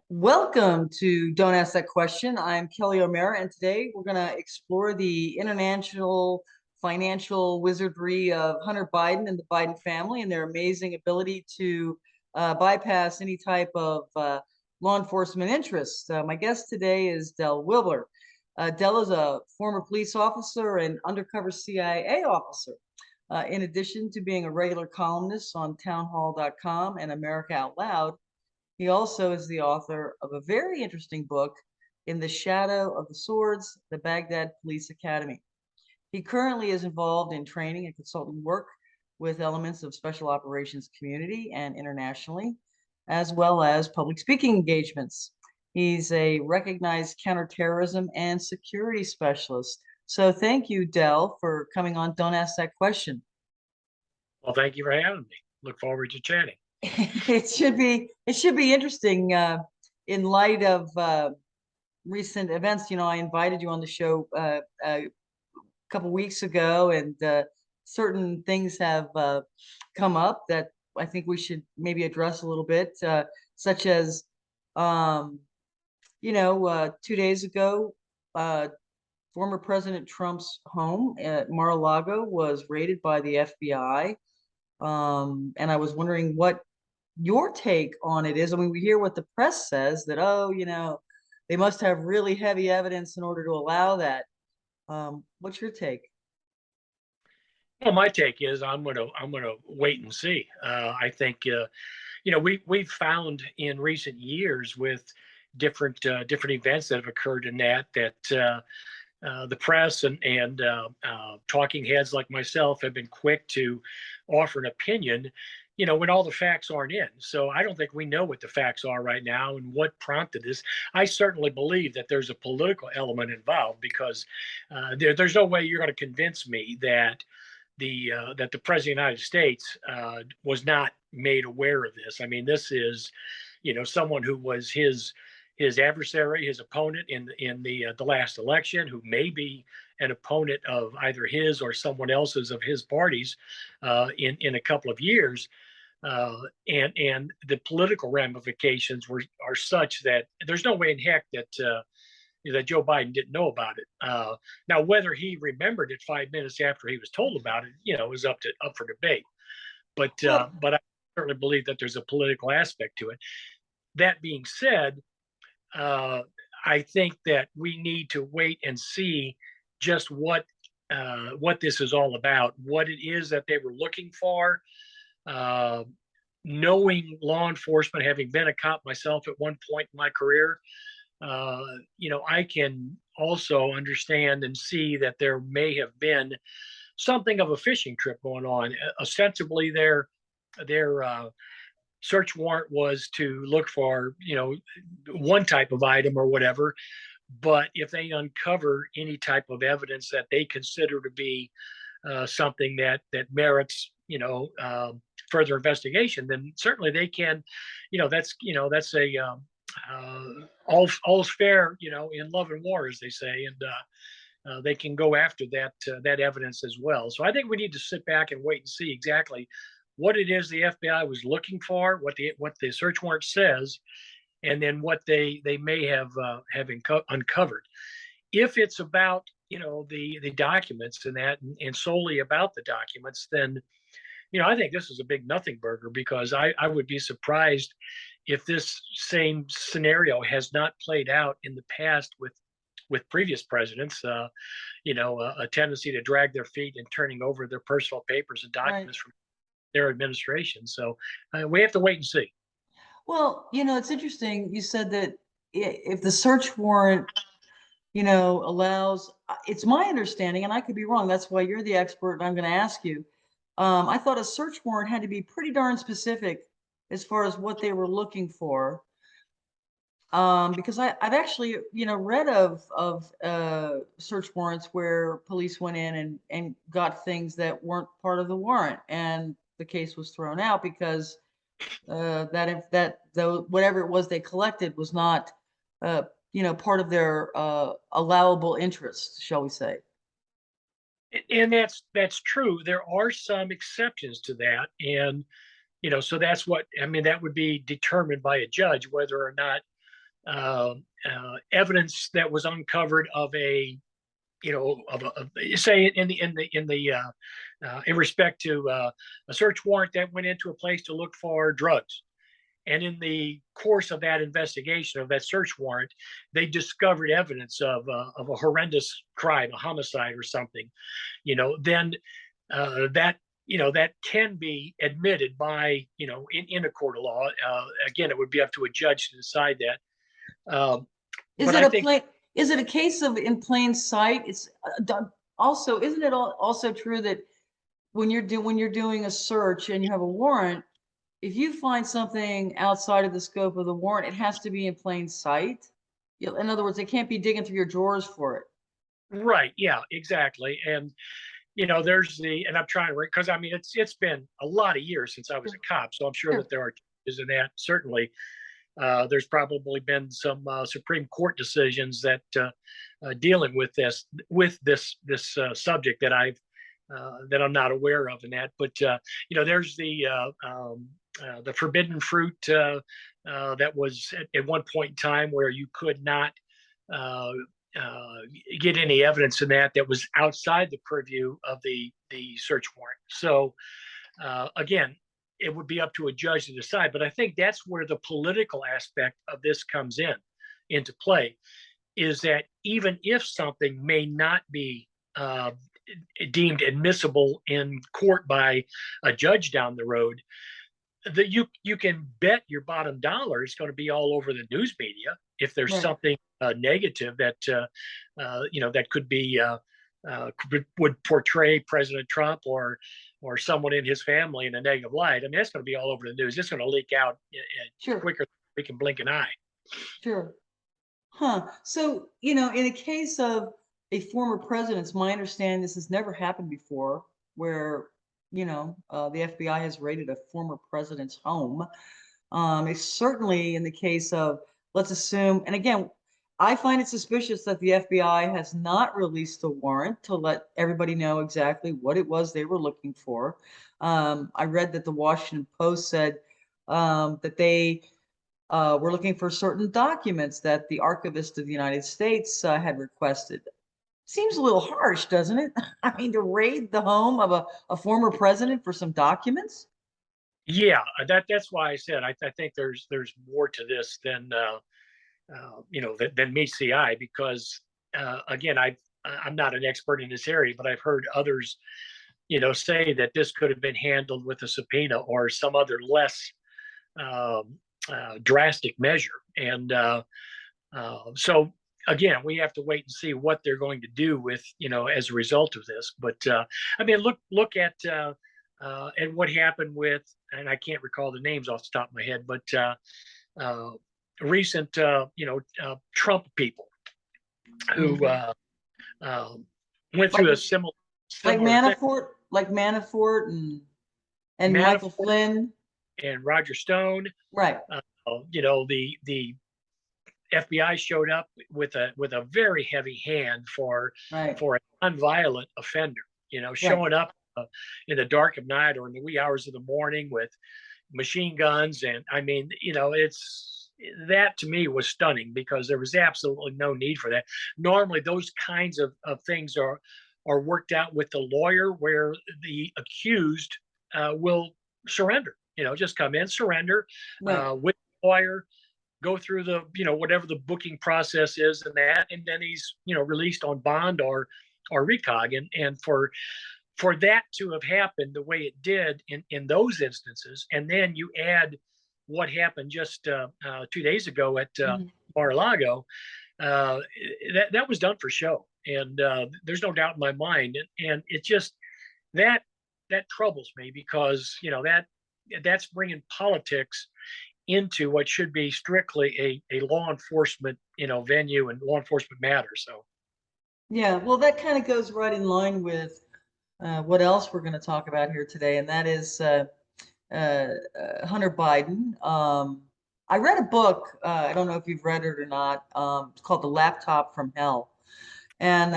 Welcome to Don't Ask That Question. I'm Kelly O'Mara, and today we're going to explore the international financial wizardry of Hunter Biden and the Biden family and their amazing ability to bypass any type of law enforcement interest. My guest today is Del Wilber. Del is a former police officer and undercover CIA officer. In addition to being a regular columnist on townhall.com and America Out Loud, he also is the author of a very interesting book, In the Shadow of the Swords, the Baghdad Police Academy. He currently is involved in training and consulting work with elements of special operations community and internationally, as well as public speaking engagements. He's a recognized counterterrorism and security specialist. So thank you, Del, for coming on Don't Ask That Question. Well, thank you for having me. Look forward to chatting. It should be interesting in light of recent events. I invited you on the show a couple weeks ago, and certain things have come up that I think we should maybe address a little bit, such as 2 days ago, former President Trump's home at Mar-a-Lago was raided by the FBI. And I was wondering what your take on it is. I mean, we hear what the press says that, they must have really heavy evidence in order to allow that. What's your take? Well, my take is I'm gonna wait and see. I think we've found in recent years with different events that have occurred in that the press and talking heads like myself have been quick to offer an opinion, when all the facts aren't in. So I don't think we know what the facts are right now and what prompted this. I certainly believe that there's a political element involved because there's no way you're going to convince me that the president of the United States was not made aware of this. I mean, this is, someone who was his adversary, his opponent in the last election, who may be an opponent of either his or someone else's of his parties in a couple of years, and the political ramifications are such that there's no way in heck that Joe Biden didn't know about it. Now, whether he remembered it 5 minutes after he was told about it, is up for debate. But Well, but I certainly believe that there's a political aspect to it. That being said, I think that we need to wait and see just what this is all about, what it is that they were looking for. Knowing law enforcement, having been a cop myself at one point in my career, I can also understand and see that there may have been something of a fishing trip going on. Ostensibly, their search warrant was to look for, one type of item or whatever. But if they uncover any type of evidence that they consider to be something that merits, further investigation, then certainly they can, that's a all's fair, in love and war, as they say, and they can go after that evidence as well. So I think we need to sit back and wait and see exactly what it is the FBI was looking for, what the search warrant says, and then what they may have uncovered. If it's about the documents and solely about the documents, then I think this is a big nothing burger, because I would be surprised if this same scenario has not played out in the past with previous presidents. A tendency to drag their feet in turning over their personal papers and right. documents from their administration. So we have to wait and see. Well, it's interesting. You said that if the search warrant, allows, it's my understanding, and I could be wrong. That's why you're the expert, and I'm going to ask you. I thought a search warrant had to be pretty darn specific as far as what they were looking for. Because I've actually, read of search warrants where police went in and got things that weren't part of the warrant, and the case was thrown out because that if that though whatever it was they collected was not, part of their allowable interest, shall we say? And that's true. There are some exceptions to that, and so that's what I mean. That would be determined by a judge whether or not evidence that was uncovered of a, say in respect to a search warrant that went into a place to look for drugs. And in the course of that investigation, of that search warrant, they discovered evidence of a horrendous crime, a homicide or something. Then that that can be admitted by in a court of law. Again, it would be up to a judge to decide that. Is But it I a think plain, is it a case of in plain sight? It's also, isn't it also true that when you're doing a search and you have a warrant, if you find something outside of the scope of the warrant, it has to be in plain sight? In other words, they can't be digging through your drawers for it. right, yeah, exactly. And there's and I'm trying to, because I mean, it's been a lot of years since I was a cop, so I'm sure Sure. that there are changes in that. Certainly, there's probably been some Supreme Court decisions that dealing with this subject that I'm not aware of in that. But there's the forbidden fruit that was at one point in time where you could not uh, get any evidence in that was outside the purview of the search warrant. So again, it would be up to a judge to decide. But I think that's where the political aspect of this comes into play, is that even if something may not be deemed admissible in court by a judge down the road, that you can bet your bottom dollar it's going to be all over the news media if there's Right. something negative that that could be would portray President Trump or someone in his family in a negative light. I mean, that's going to be all over the news. It's going to leak out Sure. quicker than we can blink an eye. Sure. Huh. So, in a case of a former president, it's my understanding this has never happened before, where, the FBI has raided a former president's home. It's certainly in the case of, let's assume, and again, I find it suspicious that the FBI has not released a warrant to let everybody know exactly what it was they were looking for. I read that the Washington Post said that they were looking for certain documents that the Archivist of the United States had requested. Seems a little harsh, doesn't it? I mean, to raid the home of a former president for some documents? Yeah, that's why I said I think there's more to this than meets the eye, because again, I'm not an expert in this area, but I've heard others say that this could have been handled with a subpoena or some other less um, drastic measure. And so again, we have to wait and see what they're going to do with as a result of this. But I mean, look at what happened with, and I can't recall the names off the top of my head, but uh, recent Trump people who Mhm. went Like through a similar like similar thing. Manafort and Michael Manafort Flynn. and Roger Stone. Right, The FBI showed up with a very heavy hand right, for a nonviolent offender. right. Showing up in the dark of night or in the wee hours of the morning with machine guns, and I mean, it's that to me was stunning because there was absolutely no need for that. Normally, those kinds of things are worked out with the lawyer, where the accused will surrender. Just come in, surrender Right. with the lawyer, go through the whatever the booking process is, and then he's released on bond or recog, and for that to have happened the way it did in those instances, and then you add what happened just 2 days ago at Mhm. Mar-a-Lago, that was done for show, and there's no doubt in my mind, and it just that that troubles me because that's bringing politics into what should be strictly a law enforcement venue and law enforcement matter. So Yeah, well, that kind of goes right in line with what else we're going to talk about here today, and that is Hunter Biden. I read a book. I don't know if you've read it or not. It's called The Laptop from Hell. And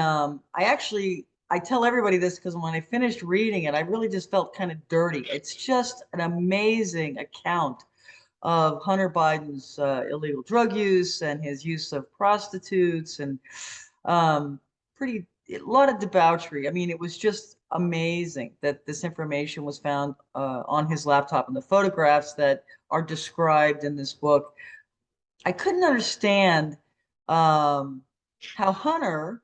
I tell everybody this because when I finished reading it, I really just felt kind of dirty. It's just an amazing account of Hunter Biden's illegal drug use and his use of prostitutes and um, pretty a lot of debauchery. I mean, it was just amazing that this information was found on his laptop and the photographs that are described in this book. I couldn't understand um, how Hunter,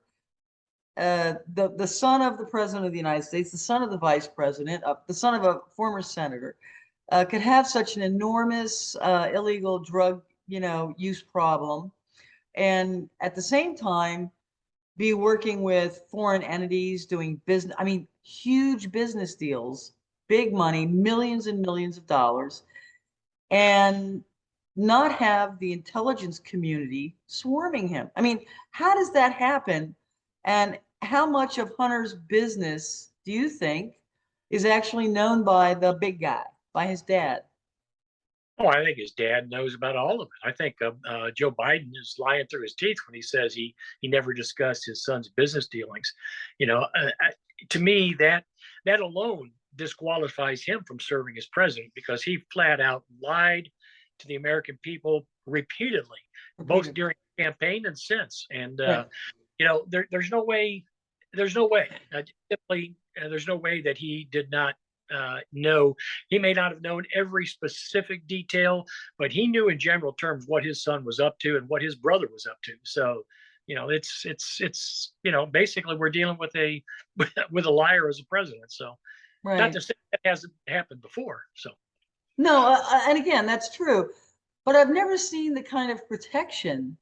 the son of the president of the United States, the son of the vice president, the son of a former senator, could have such an enormous illegal drug, use problem, and at the same time be working with foreign entities doing business. I mean, huge business deals, big money, millions and millions of dollars, and not have the intelligence community swarming him. I mean, how does that happen? And how much of Hunter's business do you think is actually known by the big guy, by his dad? Oh, I think his dad knows about all of it. I think Joe Biden is lying through his teeth when he says he never discussed his son's business dealings. You know, to me that alone disqualifies him from serving as president because he flat out lied to the American people repeatedly, both Repeated. during the campaign and since. And Right. there's no way, there's no way, simply, there's no way that he did not know. He may not have known every specific detail, but he knew in general terms what his son was up to and what his brother was up to. So, it's basically we're dealing with a with a liar as a president. So, not Right. to say that hasn't happened before. So, No, and again, that's true. But I've never seen the kind of protection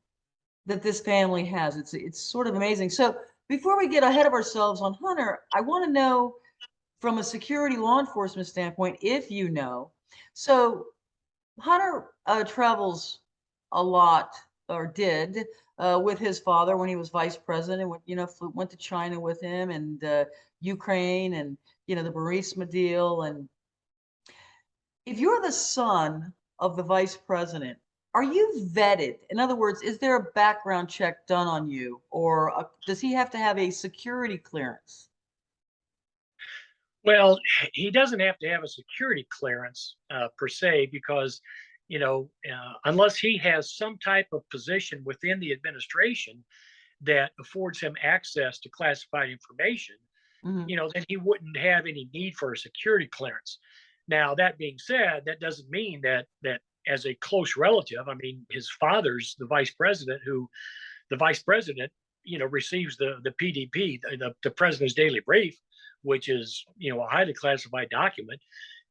that this family has. It's sort of amazing. So before we get ahead of ourselves on Hunter, I want to know from a security law enforcement standpoint, if you know. So Hunter travels a lot, or did, with his father when he was vice president. Went to China with him and Ukraine, and the Burisma deal. And if you're the son of the vice president, are you vetted? In other words, is there a background check done on you, or does he have to have a security clearance? well, he doesn't have to have a security clearance per se because, unless he has some type of position within the administration that affords him access to classified information, Mhm. then he wouldn't have any need for a security clearance. Now, that being said, that doesn't mean that as a close relative, I mean, his father's the vice president, who the vice president, receives the PDP, the president's daily brief, which is a highly classified document,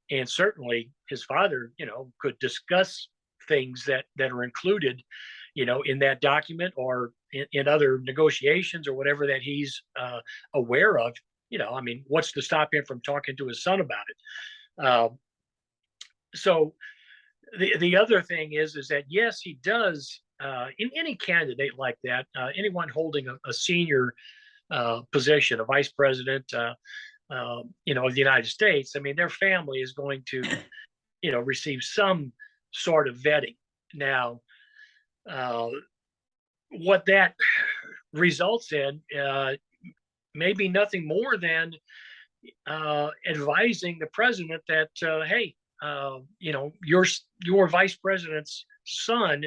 and certainly his father, could discuss things that are included, in that document or in other negotiations or whatever that he's aware of. I mean, what's to stop him from talking to his son about it? So the other thing is that yes, he does. In any candidate like that, anyone holding a senior position, a vice president, of the United States, I mean, their family is going to, receive some sort of vetting. Now, uh, what that results in may be nothing more than advising the president that, hey, your vice president's son,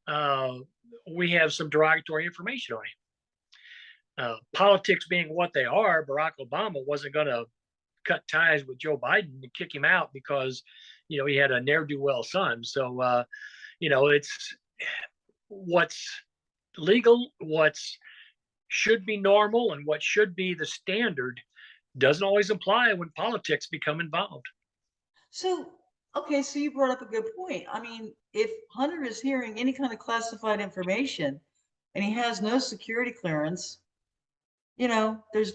uh, we have some derogatory information on him. Politics being what they are, Barack Obama wasn't going to cut ties with Joe Biden and kick him out because, he had a ne'er do well son. So, it's what's legal, what's should be normal, and what should be the standard doesn't always apply when politics become involved. So, okay, so you brought up a good point. I mean, if Hunter is hearing any kind of classified information and he has no security clearance, there's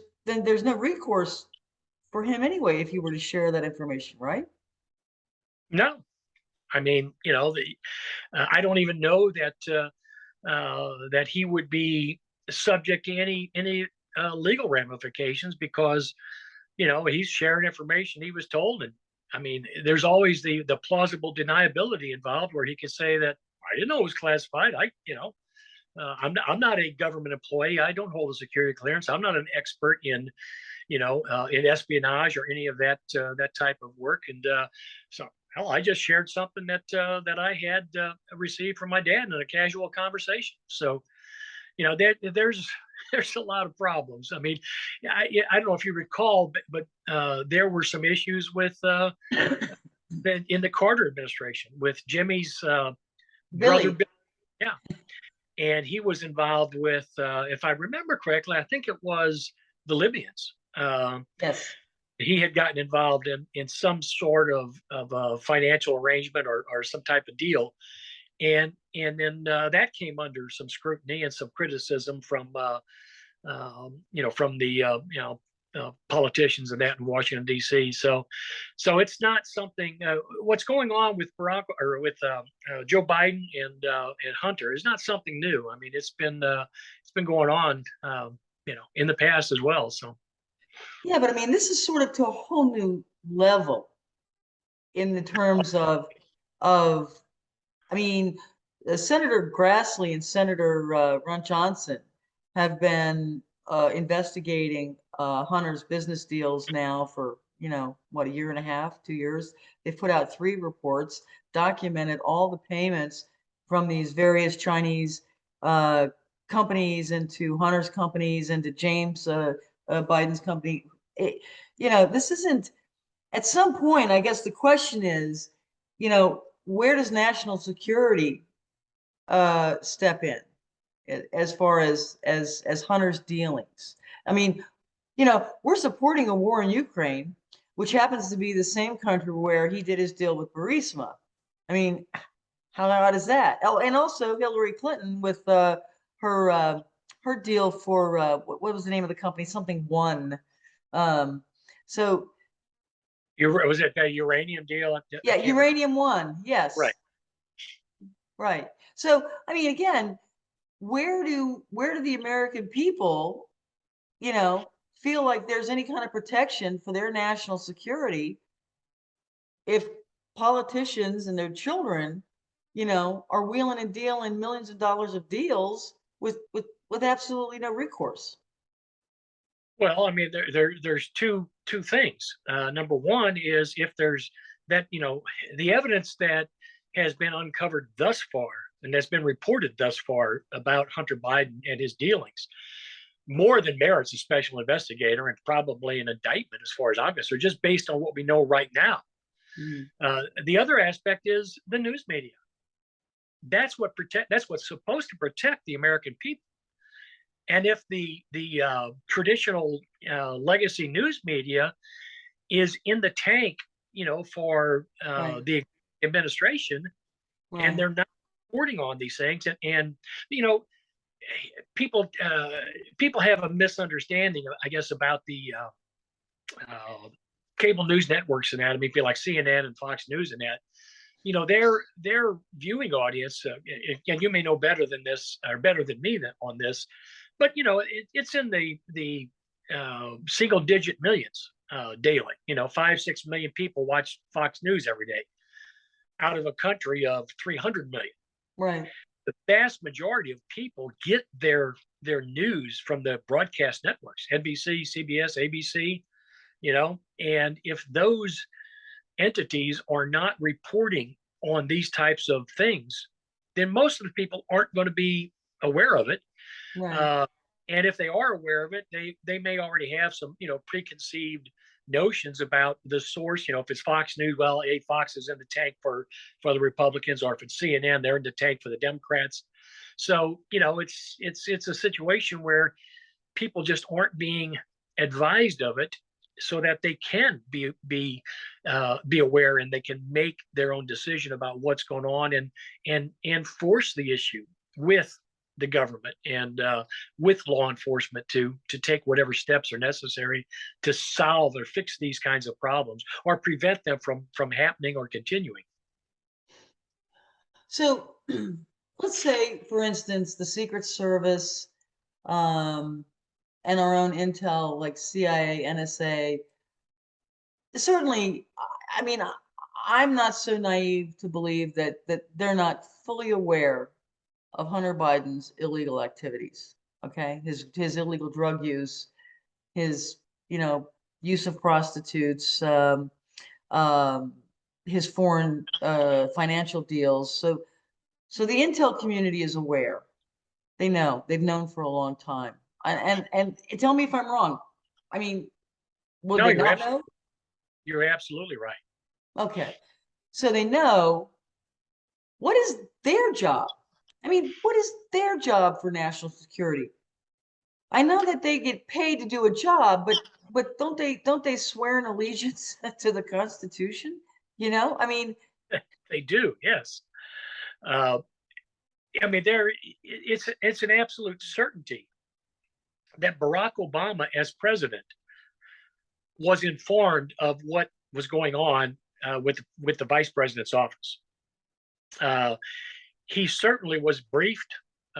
no recourse for him anyway if you were to share that information, right? No, I mean, I don't even know that he would be subject to any legal ramifications because he's sharing information he was told. And I mean, there's always the plausible deniability involved where he could say that I didn't know it was classified. I'm not a government employee. I don't hold a security clearance. I'm not an expert in espionage or any of that type of work. And so Hell, I just shared something that I had received from my dad in a casual conversation. So, there's there's a lot of problems. I mean, I don't know if you recall, but there were some issues with in the Carter administration with Jimmy's brother. Billy. Bill. Yeah, and he was involved with, if I remember correctly, I think it was the Libyans. Yes. He had gotten involved in some sort of financial arrangement or some type of deal, and then that came under some scrutiny and some criticism from from the politicians and that in Washington D.C. So it's not something. What's going on with Barack or with Joe Biden and Hunter is not something new. I mean, it's been going on in the past as well. So Yeah, but I mean, this is sort of to a whole new level in the terms of I mean, Senator Grassley and Senator Ron Johnson have been investigating Hunter's business deals now for, what, a year and a half, 2 years. They've put out 3 reports, documented all the payments from these various Chinese companies into Hunter's companies, into James Biden's company. This isn't, at some point, I guess the question is, where does national security step in as far as Hunter's dealings? I mean, we're supporting a war in Ukraine, which happens to be the same country where he did his deal with Burisma. I mean, how odd is that? Oh, and also Hillary Clinton with her deal for what was the name of the company? Something One. So was it a uranium deal? yeah, Uranium One. Right. Yes. Right. So, I mean, again, where do the American people, feel like there's any kind of protection for their national security if politicians and their children, are wheeling and dealing millions of dollars of deals with absolutely no recourse? Well, I mean, there's two things. Number one is if there's that, the evidence that has been uncovered thus far and that's been reported thus far about Hunter Biden and his dealings, more than merits a special investigator and probably an indictment, as far as I'm concerned, just based on what we know right now. Mm. The other aspect is the news media. That's what's supposed to protect the American people. And if the traditional legacy news media is in the tank, for Right. the administration, and Right. they're not reporting on these things, and people have a misunderstanding, I guess, about the cable news networks and that. I mean, feel like CNN and Fox News and that. Their viewing audience, and you may know better than this or better than me on this, but it's in the single digit millions daily. 5-6 million people watch Fox News every day out of a country of 300 million. Right. The vast majority of people get their news from the broadcast networks, NBC, CBS, ABC, and if those entities are not reporting on these types of things, then most of the people aren't going to be aware of it. Right. And if they are aware of it, they may already have some, preconceived notions about the source. If it's Fox News, well, Fox is in the tank for the Republicans, or if it's CNN, they're in the tank for the Democrats. So, it's a situation where people just aren't being advised of it, so that they can be aware and they can make their own decision about what's going on and force the issue with the government and with law enforcement to take whatever steps are necessary to solve or fix these kinds of problems or prevent them from happening or continuing. So let's say, for instance, the Secret Service um, and our own intel, like CIA, NSA, certainly, I mean, I'm not so naive to believe that they're not fully aware of Hunter Biden's illegal activities. Okay, his illegal drug use, his use of prostitutes, um, his foreign financial deals. So the intel community is aware. They know. They've known for a long time. And tell me if I'm wrong. I mean, would No, they not know? you're absolutely right. Okay. So they know. What is their job? I mean, what is their job for national security? I know that they get paid to do a job, but don't they swear an allegiance to the Constitution? I mean, They do, yes. Uh, I mean, it's an absolute certainty that Barack Obama, as president, was informed of what was going on with the vice president's office. Uh, he certainly was briefed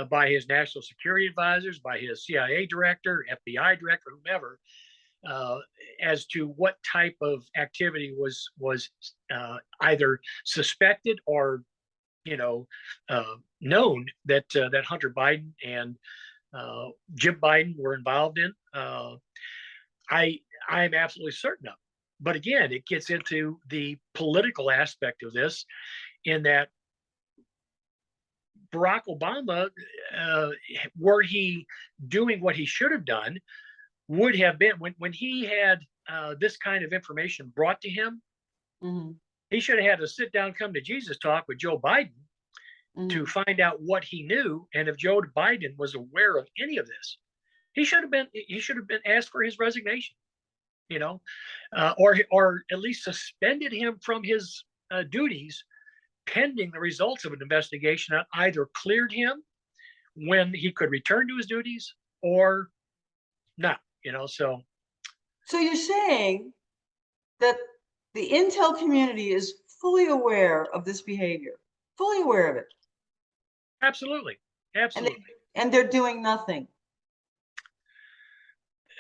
by his national security advisors, by his CIA director, FBI director, whomever, uh, as to what type of activity was either suspected or known that Hunter Biden and Jim Biden were involved in. I am absolutely certain of. But again, it gets into the political aspect of this, in that Barack Obama, were he doing what he should have done, would have been when he had this kind of information brought to him. mhm, He should have had a sit down, come to Jesus talk with Joe Biden to mhm. find out what he knew, and if Joe Biden was aware of any of this. He should have been asked for his resignation, or at least suspended him from his duties pending the results of an investigation that either cleared him when he could return to his duties or not. So So you're saying that the intel community is fully aware of this behavior, fully aware of it, absolutely, and they absolutely, and they're doing nothing.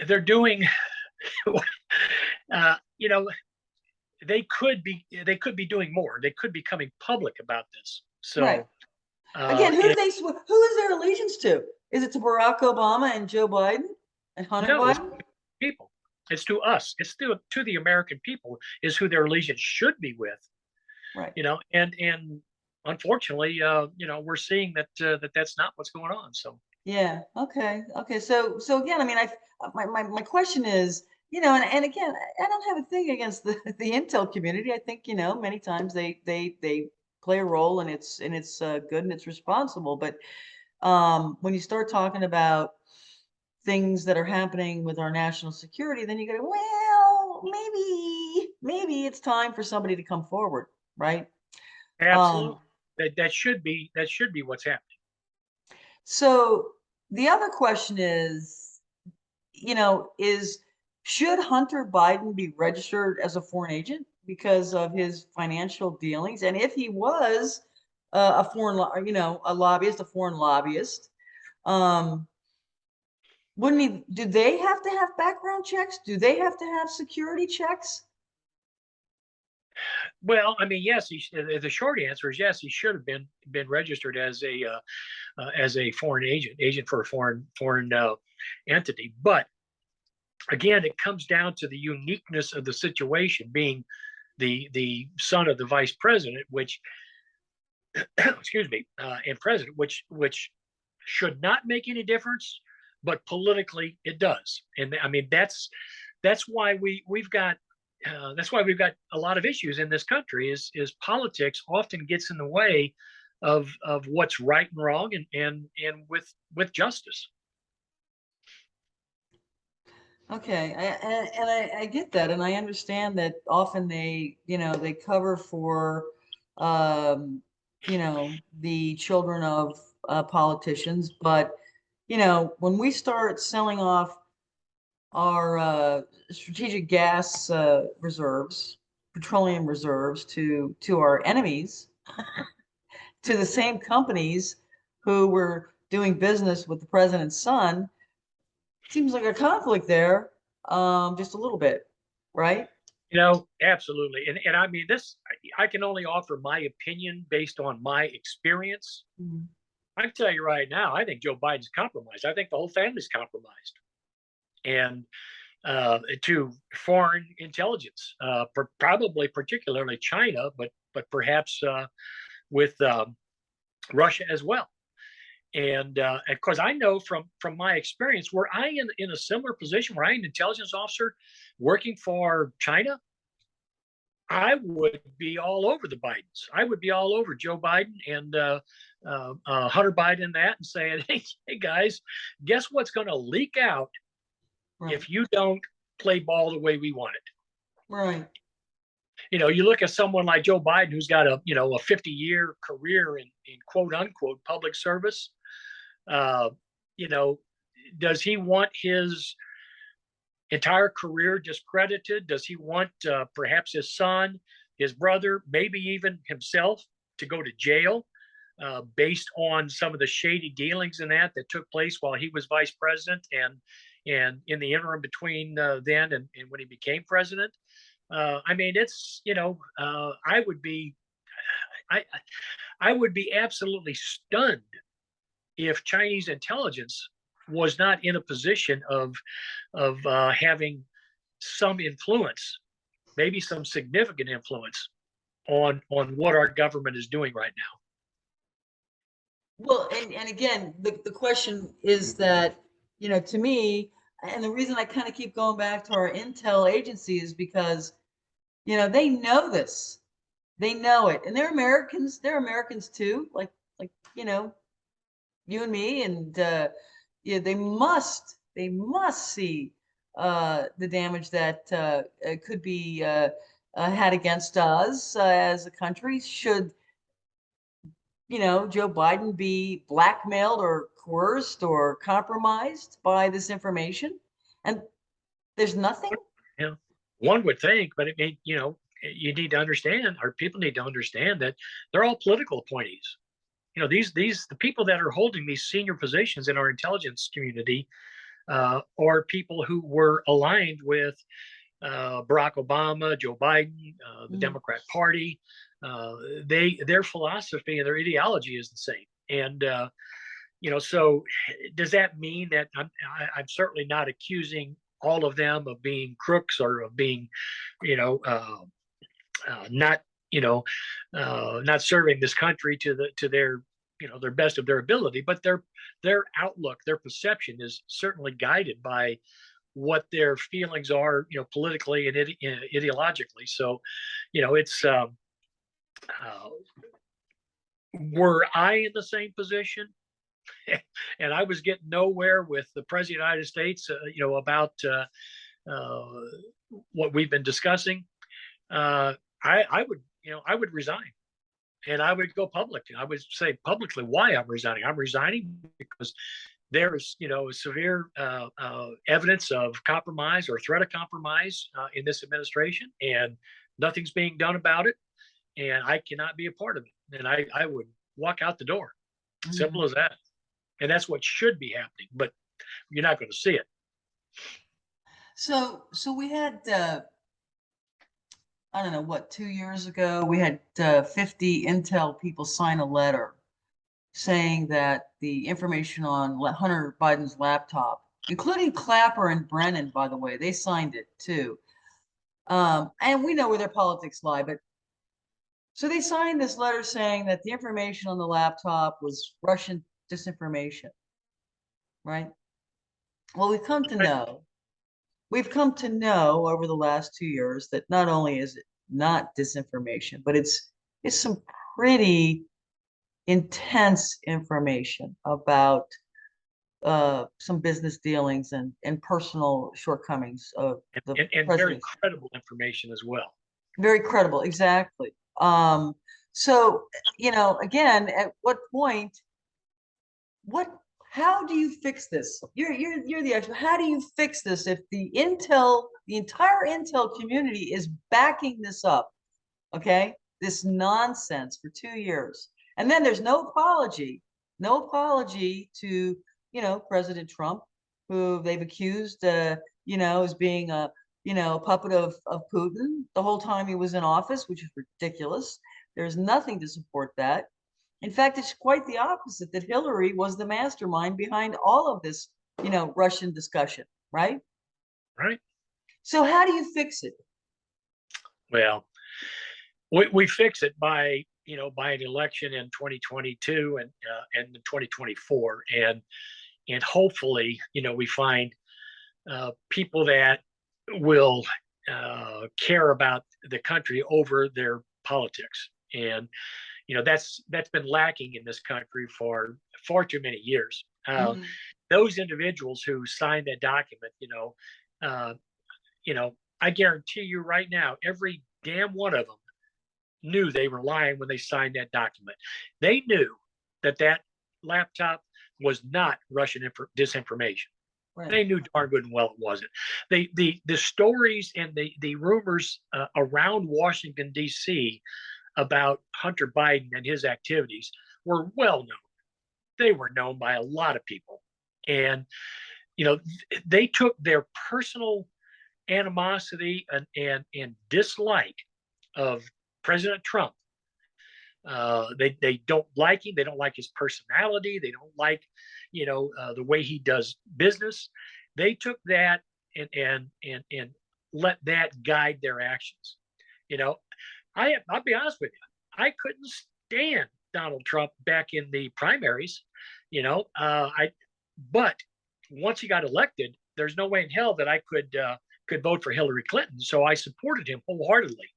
they're doing. uh, you know, they could be doing more. They could be coming public about this. Right. So Again, and who is their allegiance to? Is it to Barack Obama and Joe Biden and Hunter no, it's Biden? people. It's to us. It's to the American people is who their allegiance should be with. Right. And unfortunately, we're seeing that's not what's going on. So Yeah. Okay. Okay. So again, I mean, my question is, and again, I don't have a thing against the the intel community. I think many times they play a role, and it's good and it's responsible. But when you start talking about things that are happening with our national security, then you go, well, maybe it's time for somebody to come forward, right? absolutely, Um, that should be what's happening. so the other question is, is should Hunter Biden be registered as a foreign agent because of his financial dealings? And if he was a lobbyist, a foreign lobbyist, um, wouldn't he? Do they have to have background checks? Do they have to have security checks? Well, I mean, yes. The short answer is yes. He should have been registered as a foreign agent for a foreign entity. But again, it comes down to the uniqueness of the situation, being the son of the vice president, which excuse me, and president, which should not make any difference, but politically it does. And I mean, that's why we've got a lot of issues in this country. Is politics often gets in the way of what's right and wrong, and with justice. Okay, I get that, and I understand that often they cover for, um, the children of politicians, but when we start selling off our strategic gas reserves, petroleum reserves to our enemies, to the same companies who were doing business with the president's son, seems like a conflict there, just a little bit, right? Absolutely. And I mean, I can only offer my opinion based on my experience. Mhm. I can tell you right now, I think Joe Biden's compromised. I think the whole family's compromised. And to foreign intelligence, probably particularly China, but perhaps with Russia as well. And of course, I know from my experience, were I in a similar position, where I an intelligence officer working for China, I would be all over the Bidens. I would be all over Joe Biden and Hunter Biden and that, and saying, hey guys, guess what's going to leak out Right. if you don't play ball the way we want it? Right. You look at someone like Joe Biden, who's got a 50-year career in quote unquote public service. You know, does he want his entire career discredited? Does he want perhaps his son, his brother, maybe even himself to go to jail based on some of the shady dealings in that took place while he was vice president and in the interim between then and when he became president? I mean, it's I would be absolutely stunned if Chinese intelligence was not in a position of having some influence, maybe some significant influence on what our government is doing right now. Well, and again, the question is that, to me, and the reason I kind of keep going back to our intel agency is because, they know this. They know it. And they're Americans. They're Americans too, like, you and me. And yeah, they must see the damage that could be had against us as a country should Joe Biden be blackmailed or coerced or compromised by this information? And there's nothing. Yeah, one would think, but it may, you need to understand, or people need to understand, that they're all political appointees. The people that are holding these senior positions in our intelligence community are people who were aligned with Barack Obama, Joe Biden, the Democrat Party. Their philosophy and their ideology is the same. And so does that mean that I'm certainly not accusing all of them of being crooks or of being, not not serving this country to their their best of their ability, but their outlook, their perception is certainly guided by what their feelings are, politically and ideologically. So, it's were I in the same position and I was getting nowhere with the president of the United States, about what we've been discussing, I would resign, and I would go public. I would say publicly why I'm resigning. I'm resigning because there's severe evidence of compromise or threat of compromise in this administration, and nothing's being done about it, and I cannot be a part of it. And I would walk out the door. Simple as that. And that's what should be happening, but you're not going to see it. So we had I don't know what, 2 years ago, we had 50 Intel people sign a letter saying that the information on Hunter Biden's laptop, including Clapper and Brennan, by the way, they signed it too. And we know where their politics lie, but so they signed this letter saying that the information on the laptop was Russian disinformation, right? Well, we've come to know over the last 2 years that not only is it not disinformation, but it's some pretty intense information about some business dealings and personal shortcomings of the and very credible information as well. Very credible, exactly. So, again, at what point, how do you fix this? You're the expert. How do you fix this if the entire Intel community is backing this up? Okay, this nonsense for 2 years. And then there's no apology to, President Trump, who they've accused, as being a puppet of Putin the whole time he was in office, which is ridiculous. There's nothing to support that. In fact, it's quite the opposite, that Hillary was the mastermind behind all of this, Russian discussion, right? Right. So how do you fix it? Well, we fix it by by an election in 2022 and in 2024, and hopefully we find people that will care about the country over their politics. And that's been lacking in this country for far too many years. Mhm. Those individuals who signed that document, uh, I guarantee you right now, every damn one of them knew they were lying when they signed that document. They knew that that laptop was not Russian disinformation. Right. They knew darn good and well it wasn't. The stories and the rumors around Washington D.C. about Hunter Biden and his activities were well known. They were known by a lot of people, and they took their personal animosity and dislike of President Trump. They don't like him. They don't like his personality. They don't like the way he does business. They took that and let that guide their actions. You know, I'll be honest with you. I couldn't stand Donald Trump back in the primaries. I but once he got elected, there's no way in hell that I could vote for Hillary Clinton. So I supported him wholeheartedly.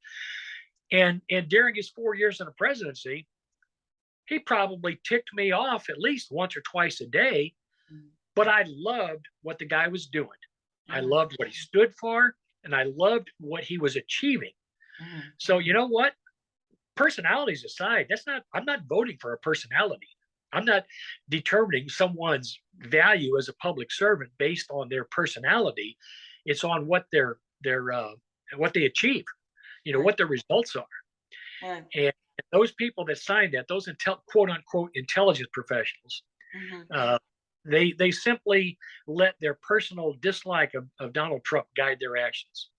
And during his 4 years in the presidency, he probably ticked me off at least once or twice a day. Mhm. But I loved what the guy was doing. I Mhm. loved what he stood for, and I loved what he was achieving. Mhm. So you know what? Personalities aside, I'm not voting for a personality. I'm not determining someone's value as a public servant based on their personality. It's on what they achieve, Right. what their results are. Right. And those people that signed that, those quote unquote intelligence professionals, Mhm. uh, they simply let their personal dislike of Donald Trump guide their actions.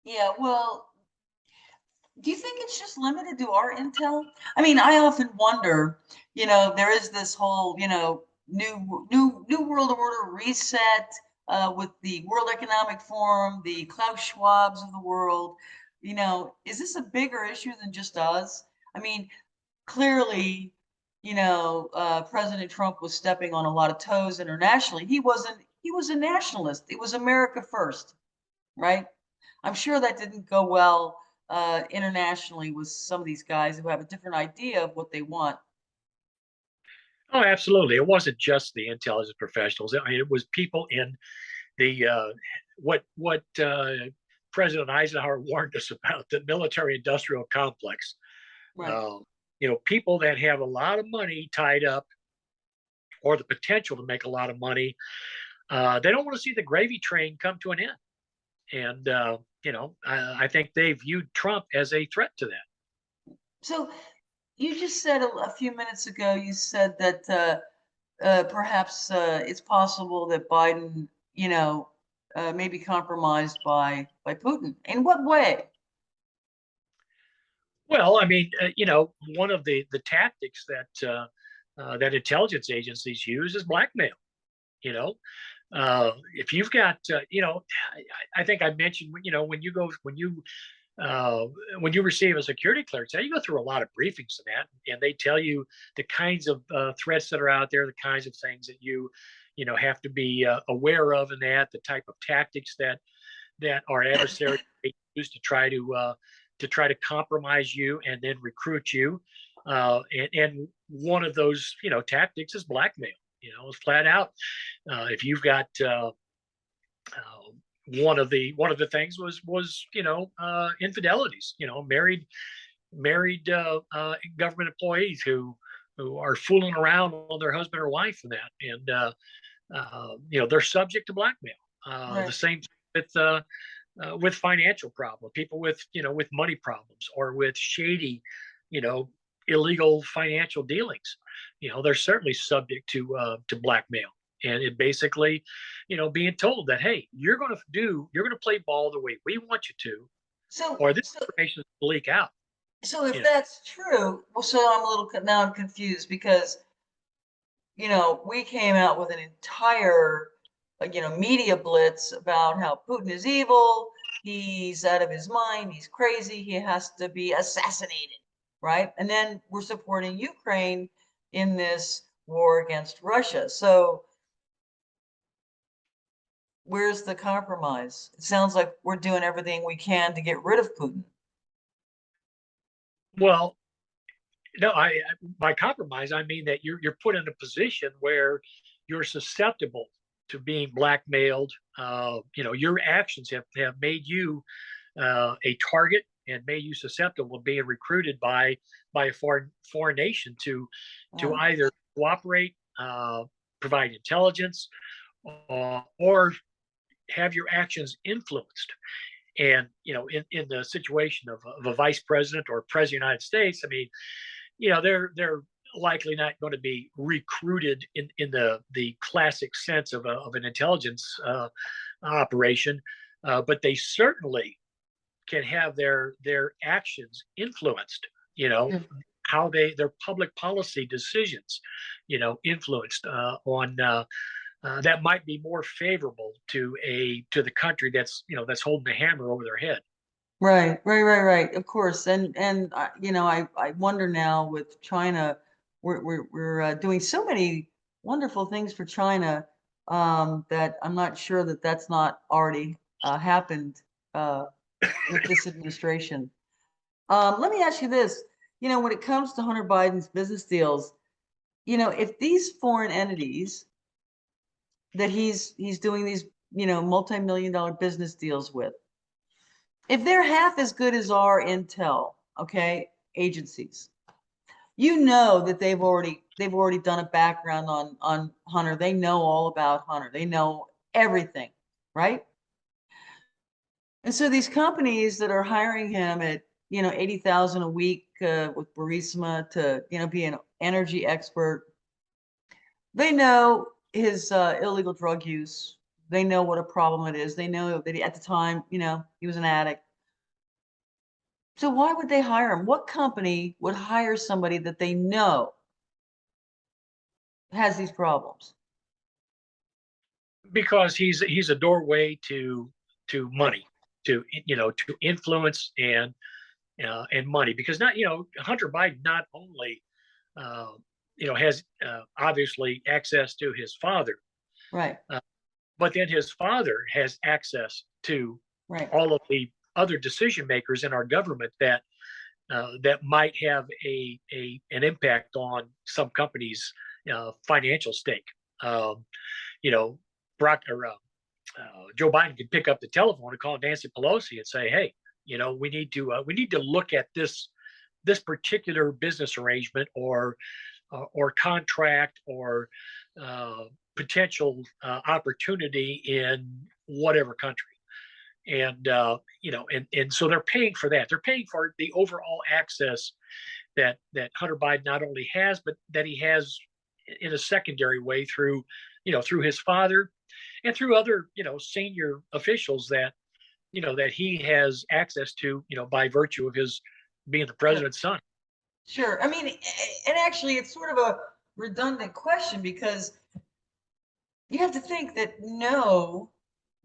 Yeah, well, do you think it's just limited to our intel? I mean, I often wonder, there is this whole, new world order reset with the World Economic Forum, the Klaus Schwabs of the world. Is this a bigger issue than just us? I mean, clearly, President Trump was stepping on a lot of toes internationally. He was a nationalist. It was America first, right? I'm sure that didn't go well internationally with some of these guys who have a different idea of what they want. Oh, absolutely. It wasn't just the intelligence professionals. I mean, it was people in the what President Eisenhower warned us about, the military-industrial complex. Right. Uh, people that have a lot of money tied up or the potential to make a lot of money. They don't want to see the gravy train come to an end. And I think they viewed Trump as a threat to that. So you just said a few minutes ago, you said that perhaps it's possible that Biden, may be compromised by Putin. In what way? Well, I mean, one of the tactics that intelligence agencies use is blackmail. You know, if you've got, I think I mentioned, uh, when you receive a security clearance, you go through a lot of briefings in that, and they tell you the kinds of threats that are out there, the kinds of things that have to be aware of, in that the type of tactics that our adversaries use to try to compromise you and then recruit you. And one of those tactics is blackmail. It's flat out. If you've got one of the things was infidelities. Married government employees who are fooling around on their husband or wife and that, and they're subject to blackmail. The Right. same with financial problems, people with money problems or with shady, you know, illegal financial dealings. They're certainly subject to blackmail, and it basically, being told that, hey, you're going to play ball the way we want you to, So, or this so, information will leak out. so if You know, that's true, well, so I'm a little now I'm confused because we came out with an entire media blitz about how Putin is evil, he's out of his mind, he's crazy, he has to be assassinated, right? And then we're supporting Ukraine in this war against Russia. So where's the compromise? It sounds like we're doing everything we can to get rid of Putin. Well, no, by compromise, I mean that you're put in a position where you're susceptible to being blackmailed. Your actions have made you a target and made you susceptible to being recruited by a foreign nation to Oh, either cooperate, provide intelligence, or have your actions influenced. And in the situation of a vice president or president of the United States, I mean, they're likely not going to be recruited in the classic sense of an intelligence operation, but they certainly can have their actions influenced. You know mm, how their public policy decisions, influenced on that might be more favorable to the country that's holding the hammer over their head. right, right, right, right. Of course, and I wonder now with China, we're doing so many wonderful things for China, that I'm not sure that that's not already happened uh, with this administration. Let me ask you this. When it comes to Hunter Biden's business deals, if these foreign entities that he's doing these, multi-million dollar business deals with, if they're half as good as our intel, okay, agencies, that they've already done a background on Hunter. They know all about Hunter. They know everything, right? And so these companies that are hiring him at 80,000 a week with Burisma to be an energy expert, they know his illegal drug use. They know what a problem it is. They know that at the time, he was an addict. So why would they hire him? What company would hire somebody that they know has these problems? Because he's a doorway to money, to influence and money. Because not Hunter Biden not only uh, has obviously access to his father, Right, uh, but then his father has access to right. all of the other decision makers in our government that might have an impact on some companies' financial stake. Um, you know, Brock or Joe Biden could pick up the telephone and call Nancy Pelosi and say, "Hey, we need to look at this particular business arrangement or contract or uh, potential opportunity in whatever country." And so they're paying for that. They're paying for the overall access that Hunter Biden not only has, but that he has in a secondary way through his father and through other senior officials that he has access to by virtue of his being the Sure. president's son. Sure. I mean, and actually, it's sort of a redundant question because you have to think that no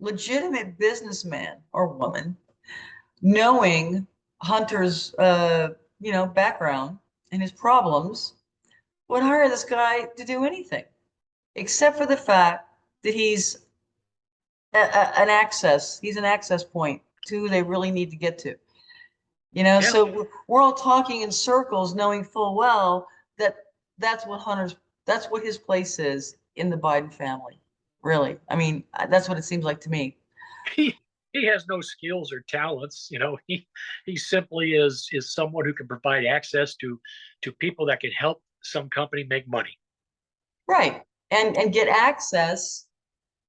legitimate businessman or woman, knowing Hunter's, background and his problems, would hire this guy to do anything, except for the fact that he's an access point to who they really need to get to. Yeah. So we're all talking in circles, knowing full well that that's what Hunter's, that's what his place is in the Biden family. Really, I mean, that's what it seems like to me. He has no skills or talents. He simply is someone who can provide access to people that can help some company make money. Right, and get access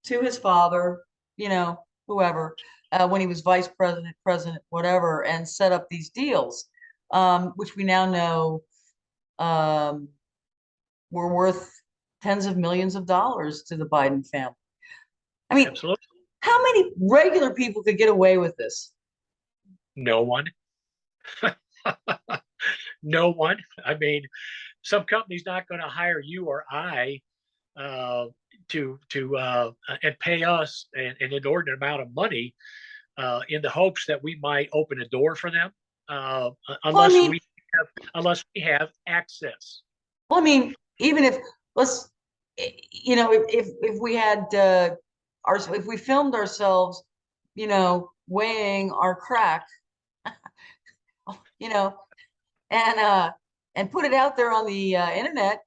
to his father, whoever, when he was vice president, president, whatever, and set up these deals, which we now know um, were worth tens of millions of dollars to the Biden family. I mean, Absolutely. how many regular people could get away with this? No one. No one. I mean, some company's not going to hire you or I uh, to and pay us an inordinate amount of money in the hopes that we might open a door for them, Well, I unless mean, we have access. well, I mean, even if let's, if we had if we filmed ourselves, weighing our crack, you know, and and put it out there on the internet,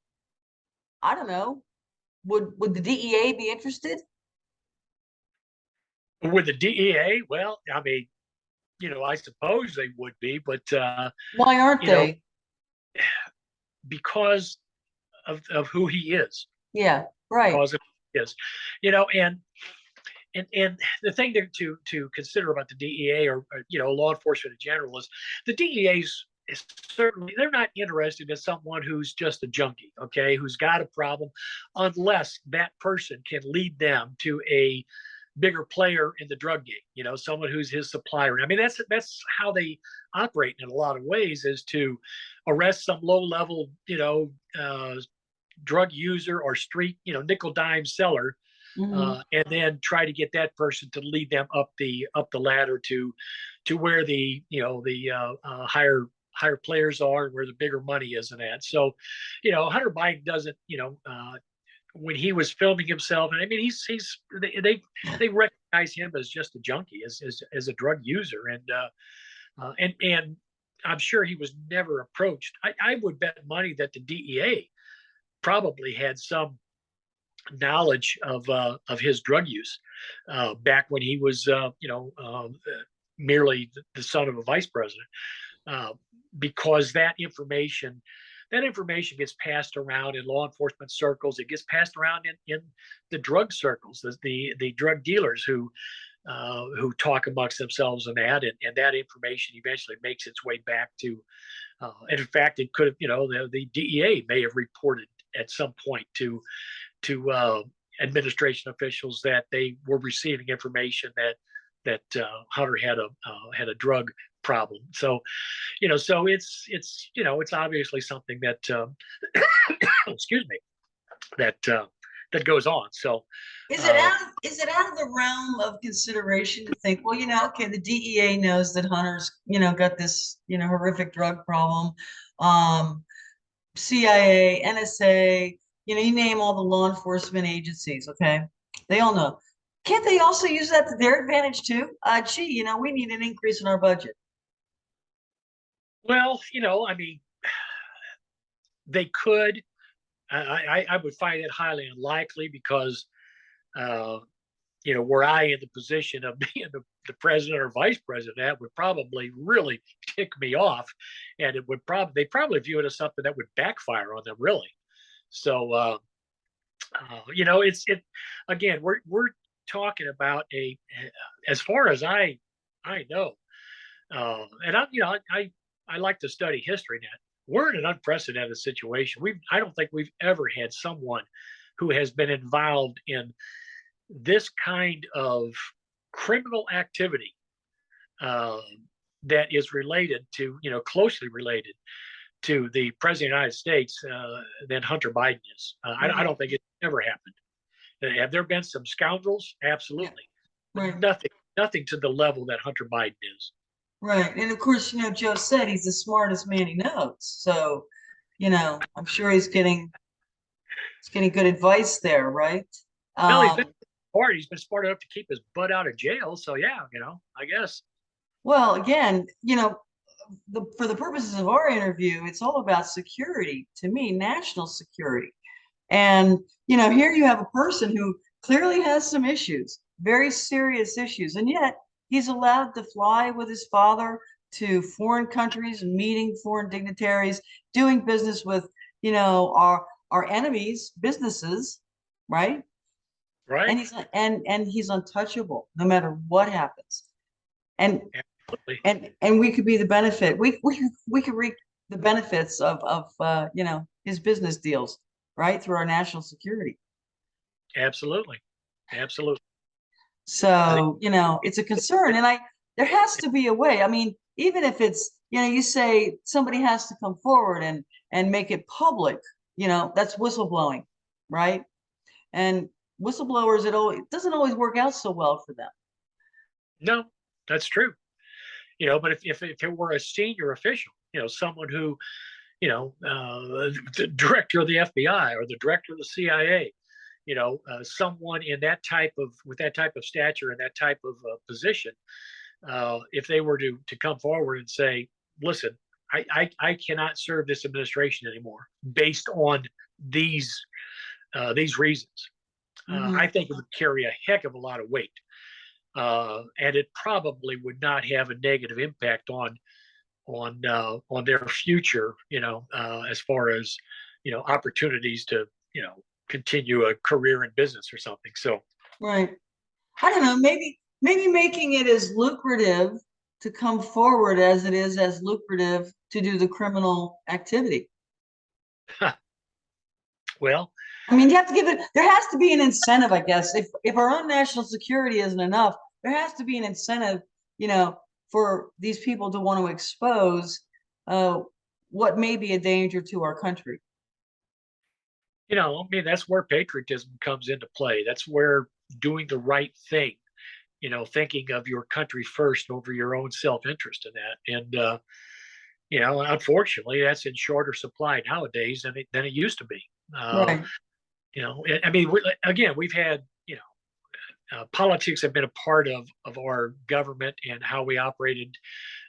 I don't know, would the DEA be interested? With the DEA, well, I mean, I suppose they would be, but Why aren't you know, they? because of who he is, Yeah, right. because of who he is, you know, and the thing to consider about the DEA or law enforcement in general is the DEA's is certainly they're not interested in someone who's just a junkie, okay, who's got a problem, unless that person can lead them to a bigger player in the drug game, someone who's his supplier. I mean, that's how they operate in a lot of ways, is to arrest some low level, drug user or street, nickel dime seller, Mhm. and then try to get that person to lead them up the ladder to where the higher players are, and where the bigger money is in that. So, Hunter Biden doesn't, when he was filming himself, and I mean, they recognize him as just a junkie, as a drug user, and I'm sure he was never approached. I would bet money that the DEA probably had some knowledge of his drug use back when he was merely the son of a vice president, uh, because that information gets passed around in law enforcement circles. It gets passed around in the drug circles, the drug dealers who talk amongst themselves, and that information eventually makes its way back to. And in fact, it could have, the DEA may have reported at some point to administration officials that they were receiving information that Hunter had a drug problem. So, so it's obviously something that excuse me, that goes on. So, uh, Is it out of the realm of consideration to think, well, okay, the DEA knows that Hunter's, got this, horrific drug problem. Um, CIA, NSA, you name all the law enforcement agencies, okay? They all know. Can't they also use that to their advantage too? Gee, we need an increase in our budget. well, I mean, they could. I would find it highly unlikely because uh, were I in the position of being the president or vice president, that would probably really tick me off, and it would they probably view it as something that would backfire on them, really. So, it again. We're talking about as far as I know, and I like to study history now. We're in an unprecedented situation. I don't think we've ever had someone who has been involved in this kind of criminal activity, uh, that is related to, closely related to the president of the United States, than Hunter Biden is. I Right, don't think it's ever happened. Have there been some scoundrels? yeah, Absolutely, but right, nothing to the level that Hunter Biden is. right. And of course, Joe said he's the smartest man he knows. So, I'm sure he's getting good advice there, right? Well, he's been Um, smart. He's been smart enough to keep his butt out of jail. So yeah, I guess. well, again, for the purposes of our interview, it's all about security to me, national security. And, here you have a person who clearly has some issues, very serious issues, and yet he's allowed to fly with his father to foreign countries, meeting foreign dignitaries, doing business with, our enemies' businesses, right? Right. And he's untouchable no matter what happens. And Absolutely. and we could be the benefit. We could reap the benefits of his business deals, right, through our national security. Absolutely. Absolutely. I think So, it's a concern, and there has to be a way. I mean, even if it's, you say somebody has to come forward and make it public, that's whistleblowing, right? And whistleblowers, it doesn't always work out so well for them. No, that's true. But if it were a senior official, someone who, the director of the FBI or the director of the CIA, someone in that type of with that type of stature and that type of position, if they were to come forward and say, "Listen, I cannot serve this administration anymore based on these these reasons," I think it would carry a heck of a lot of weight, and it probably would not have a negative impact on their future, as far as opportunities to continue a career in business or something. So Right. I don't know, maybe making it as lucrative to come forward as it is as lucrative to do the criminal activity. well, I mean, you have to give it, there has to be an incentive, I guess. If our own national security isn't enough, there has to be an incentive, for these people to want to expose what may be a danger to our country. I mean, that's where patriotism comes into play. That's where doing the right thing, thinking of your country first over your own self-interest in that. And unfortunately, that's in shorter supply nowadays than it used to be. Right. I mean, again, we've had, politics have been a part of our government and how we operated.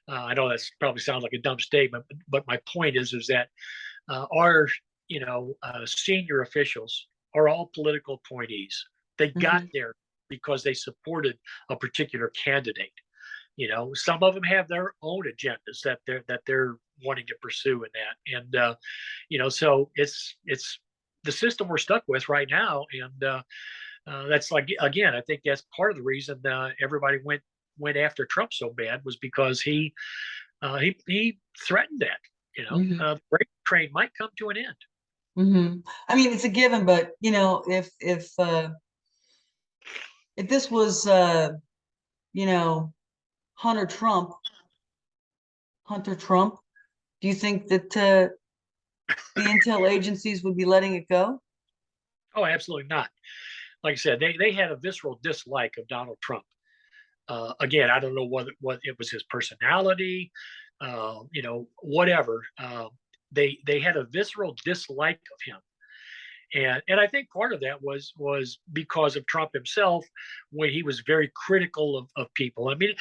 I know that's probably sounds like a dumb statement, but my point is that our senior officials are all political appointees. They got there because they supported a particular candidate. Some of them have their own agendas that they're wanting to pursue in that, and so it's the system we're stuck with right now, and that's like, again, I think that's part of the reason everybody went after Trump so bad, was because he threatened that the freight train might come to an end. I mean, it's a given, but if this was you know Hunter Trump, do you think that the intel agencies would be letting it go? Oh, absolutely not. Like I said, they had a visceral dislike of Donald Trump. Again, I don't know what it was, his personality, whatever. They had a visceral dislike of him, and I think part of that was because of Trump himself, when he was very critical of people. I mean,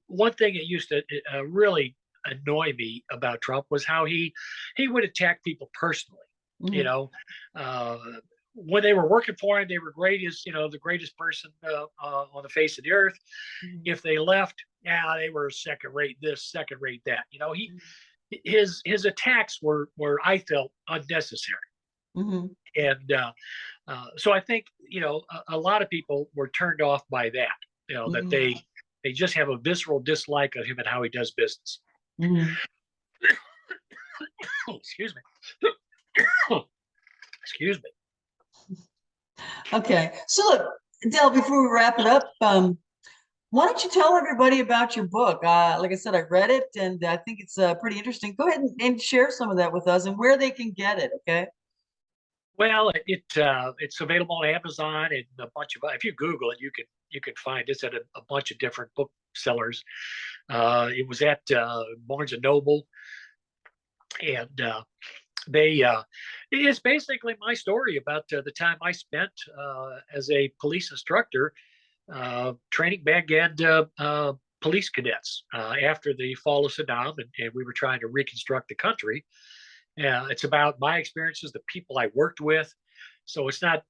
one thing that used to really annoy me about Trump was how he would attack people personally. You know, uh, when they were working for him, they were great, as the greatest person on the face of the earth. If they left, yeah, they were second rate this, second rate that. His attacks were, I felt, unnecessary. And so I think a lot of people were turned off by that. That they just have a visceral dislike of him and how he does business. Excuse me. Excuse me. Okay, so look, Dell, before we wrap it up, why don't you tell everybody about your book? Like I said, I read it and I think it's pretty interesting. Go ahead and share some of that with us and where they can get it. Okay. Well, it's available on Amazon and a bunch of. If you Google it, you can find this at a bunch of different booksellers. It was at Barnes and Noble, and they it's basically my story about the time I spent as a police instructor training Baghdad police cadets after the fall of Saddam, and we were trying to reconstruct the country. It's about my experiences, the people I worked with. So it's not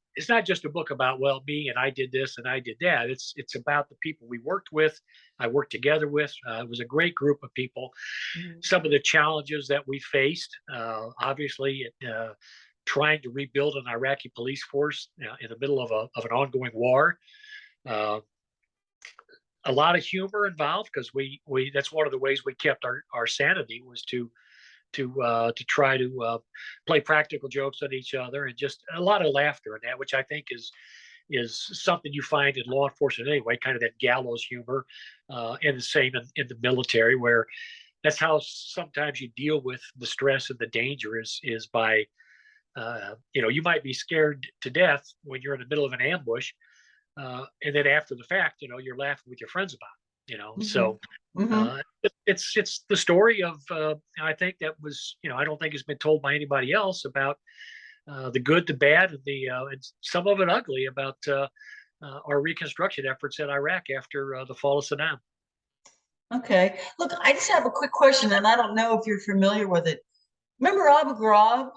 just a book about, well, me and I did this and I did that. It's about the people we worked with, I worked together with. It was a great group of people. Some of the challenges that we faced, obviously, trying to rebuild an Iraqi police force in the middle of an ongoing war. A lot of humor involved, because we that's one of the ways we kept our sanity, was to try to play practical jokes on each other, and just a lot of laughter in that, which I think is something you find in law enforcement anyway, kind of that gallows humor, and the same in the military, where that's how sometimes you deal with the stress and the danger is by You might be scared to death when you're in the middle of an ambush, and then after the fact, you're laughing with your friends about it. Mhm. So Mhm. it's the story of, I think that was, I don't think it's been told by anybody else about the good, the bad, and some of it ugly about our reconstruction efforts in Iraq after the fall of Saddam. Okay. Look, I just have a quick question, and I don't know if you're familiar with it. Remember Abu Ghraib?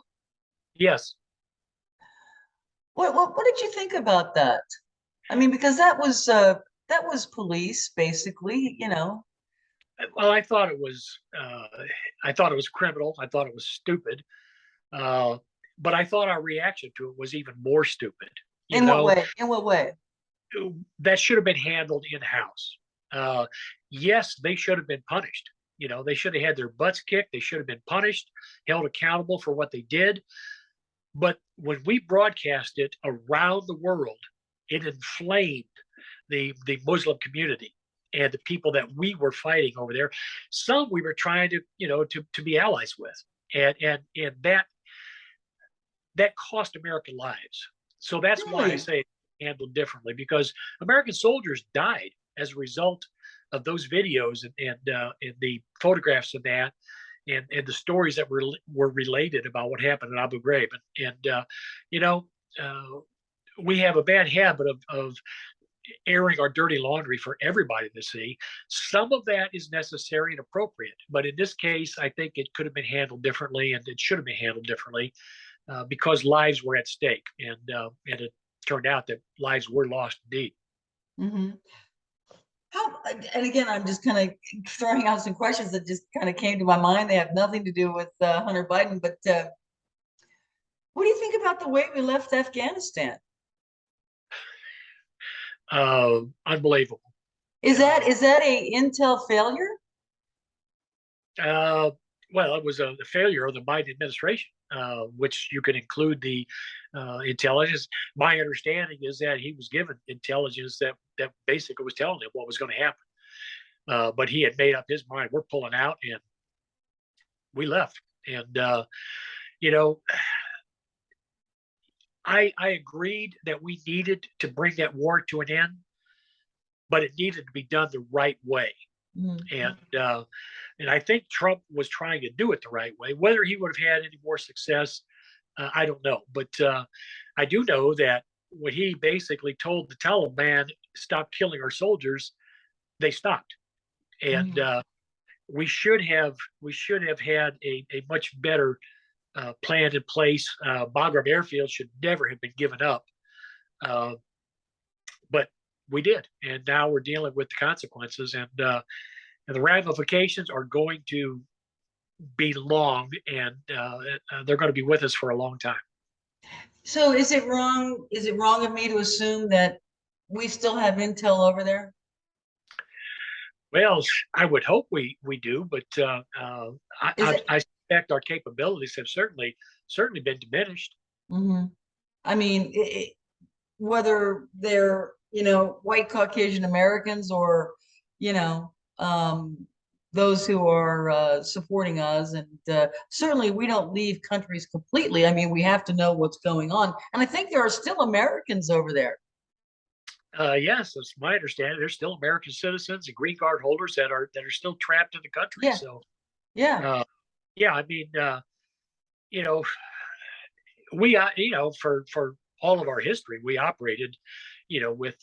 Yes. What did you think about that? I mean, because that was police basically, you know. Well, I thought it was criminal. I thought it was stupid. Uh, but I thought our reaction to it was even more stupid. You In what know, way? In what way? that should have been handled in house. Uh, yes, they should have been punished. They should have had their butts kicked. They should have been punished, held accountable for what they did. But when we broadcast it around the world, it inflamed the Muslim community and the people that we were fighting over there. Some we were trying to to be allies with, and that cost American lives. So that's why I Really? say handled differently, because American soldiers died as a result of those videos and the photographs of that, and the stories that were related about what happened in Abu Ghraib, and you know uh, we have a bad habit of airing our dirty laundry for everybody to see. Some of that is necessary and appropriate, but in this case, I think it could have been handled differently, and it should have been handled differently, because lives were at stake, and it turned out that lives were lost indeed. Hmm. How, and again, I'm just kind of throwing out some questions that just kind of came to my mind. They have nothing to do with Hunter Biden, but what do you think about the way we left Afghanistan? Unbelievable. Is that a intel failure? Uh, well, it was a failure of the Biden administration, which you can include the intelligence. My understanding is that he was given intelligence that basically was telling him what was going to happen. But he had made up his mind. We're pulling out, and we left. And you know, I agreed that we needed to bring that war to an end, but it needed to be done the right way. Mhm. And I think Trump was trying to do it the right way. Whether he would have had any more success, I don't know. But I do know that when he basically told the Taliban stop killing our soldiers, they stopped. And Mhm. we should have had a much better plan in place. Bagram Airfield should never have been given up, uh, but we did, and now we're dealing with the consequences, and the ramifications are going to be long, and they're going to be with us for a long time. So is it wrong? Is it wrong of me to assume that we still have intel over there? Well, I would hope we do, but I, Is I, it? I suspect our capabilities have certainly been diminished. Mhm. I mean, whether they're, you know, white Caucasian Americans or, you know, those who are supporting us. And certainly we don't leave countries completely. I mean, we have to know what's going on. And I think there are still Americans over there. Yes, that's my understanding. There's still American citizens and green card holders that are still trapped in the country. Yeah, So, yeah. uh, yeah, I mean, you know, we, for all of our history, we operated, with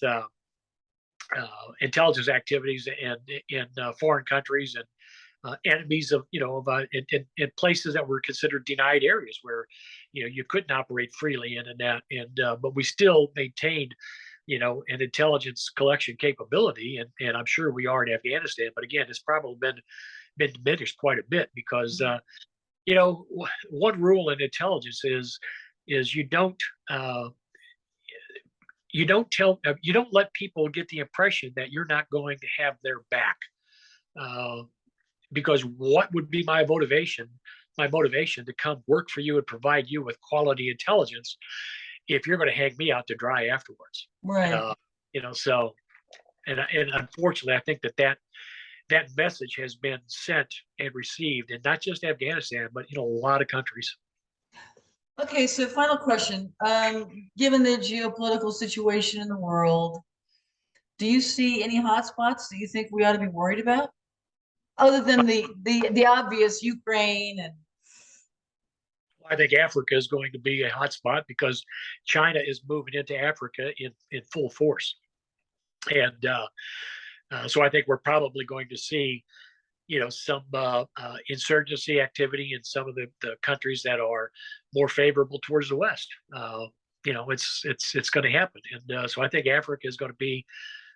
intelligence activities and in foreign countries, and enemies of, in places that were considered denied areas where, you couldn't operate freely in, and that, and but we still maintained, an intelligence collection capability, and I'm sure we are in Afghanistan. But again, it's probably been diminished quite a bit, because one rule in intelligence is uh, you don't let people get the impression that you're not going to have their back, uh, because what would be my motivation to come work for you and provide you with quality intelligence if you're going to hang me out to dry afterwards. Right. uh, so, and unfortunately, I think that message has been sent and received in not just Afghanistan, but a lot of countries. Okay, so final question. Given the geopolitical situation in the world, do you see any hotspots that you think we ought to be worried about? Other than the obvious Ukraine and I think Africa is going to be a hotspot because China is moving into Africa in full force. And so I think we're probably going to see, some insurgency activity in some of the countries that are more favorable towards the West. It's going to happen, and so I think Africa is going to be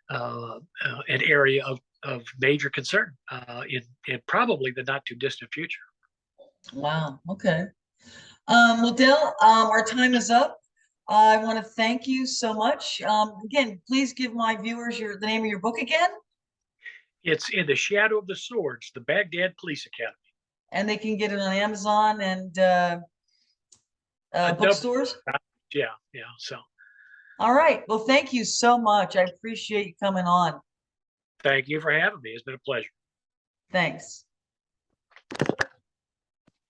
an area of major concern in probably the not too distant future. wow, okay. Well, Dell, our time is up. I want to thank you so much. Again, please give my viewers the name of your book again, It's In the Shadow of the Swords, the Baghdad Police Academy. and they can get it on Amazon and bookstores. Yeah, yeah. So All right. Well, thank you so much. I appreciate you coming on. thank you for having me. It's been a pleasure. Thanks.